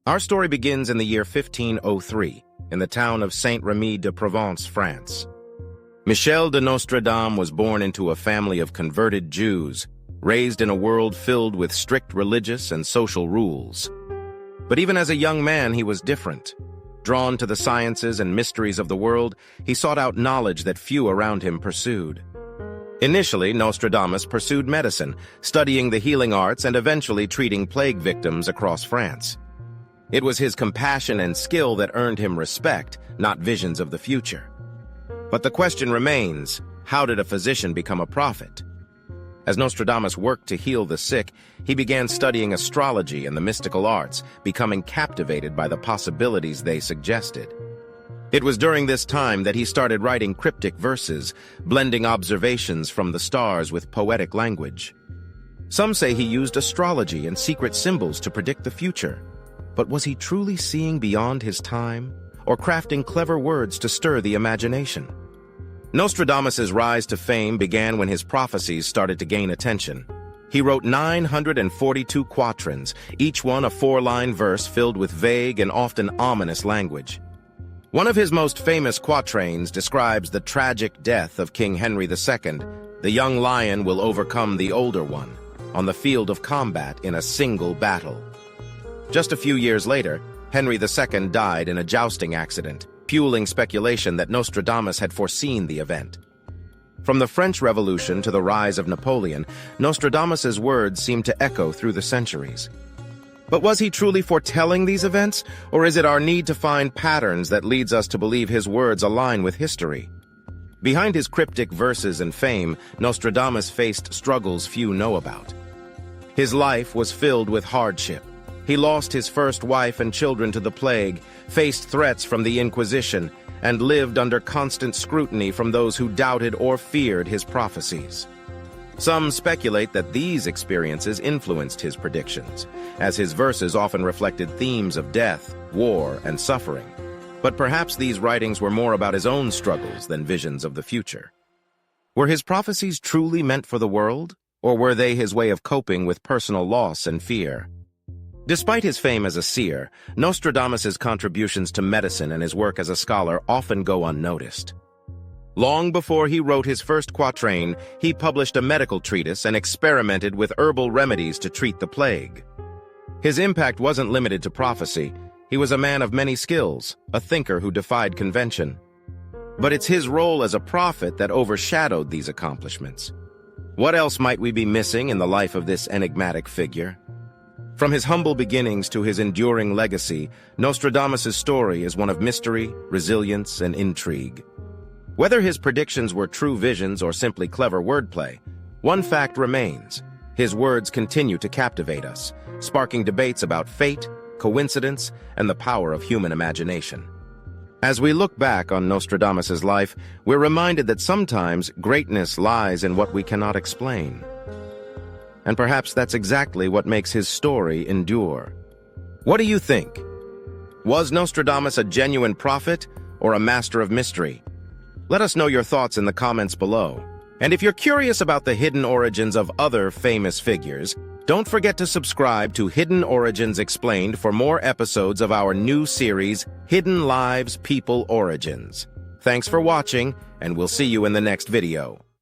Our story begins in the year 1503, in the town of Saint-Rémy-de-Provence, France. Michel de Nostradamus was born into a family of converted Jews, raised in a world filled with strict religious and social rules. But even as a young man, he was different. Drawn to the sciences and mysteries of the world, he sought out knowledge that few around him pursued. Initially, Nostradamus pursued medicine, studying the healing arts and eventually treating plague victims across France. It was his compassion and skill that earned him respect, not visions of the future. But the question remains, how did a physician become a prophet? As Nostradamus worked to heal the sick, he began studying astrology and the mystical arts, becoming captivated by the possibilities they suggested. It was during this time that he started writing cryptic verses, blending observations from the stars with poetic language. Some say he used astrology and secret symbols to predict the future. But was he truly seeing beyond his time, or crafting clever words to stir the imagination? Nostradamus's rise to fame began when his prophecies started to gain attention. He wrote 942 quatrains, each one a 4-line verse filled with vague and often ominous language. One of his most famous quatrains describes the tragic death of King Henry II. The young lion will overcome the older one on the field of combat in a single battle. Just a few years later, Henry II died in a jousting accident, fueling speculation that Nostradamus had foreseen the event. From the French Revolution to the rise of Napoleon, Nostradamus's words seem to echo through the centuries. But was he truly foretelling these events, or is it our need to find patterns that leads us to believe his words align with history? Behind his cryptic verses and fame, Nostradamus faced struggles few know about. His life was filled with hardship. He lost his first wife and children to the plague, faced threats from the Inquisition, and lived under constant scrutiny from those who doubted or feared his prophecies. Some speculate that these experiences influenced his predictions, as his verses often reflected themes of death, war, and suffering. But perhaps these writings were more about his own struggles than visions of the future. Were his prophecies truly meant for the world, or were they his way of coping with personal loss and fear? Despite his fame as a seer, Nostradamus's contributions to medicine and his work as a scholar often go unnoticed. Long before he wrote his first quatrain, he published a medical treatise and experimented with herbal remedies to treat the plague. His impact wasn't limited to prophecy. He was a man of many skills, a thinker who defied convention. But it's his role as a prophet that overshadowed these accomplishments. What else might we be missing in the life of this enigmatic figure? From his humble beginnings to his enduring legacy, Nostradamus's story is one of mystery, resilience, and intrigue. Whether his predictions were true visions or simply clever wordplay, one fact remains: his words continue to captivate us, sparking debates about fate, coincidence, and the power of human imagination. As we look back on Nostradamus's life, we're reminded that sometimes greatness lies in what we cannot explain. And perhaps that's exactly what makes his story endure. What do you think? Was Nostradamus a genuine prophet or a master of mystery? Let us know your thoughts in the comments below. And if you're curious about the hidden origins of other famous figures, don't forget to subscribe to Hidden Origins Explained for more episodes of our new series, Hidden Lives, People, Origins. Thanks for watching, and we'll see you in the next video.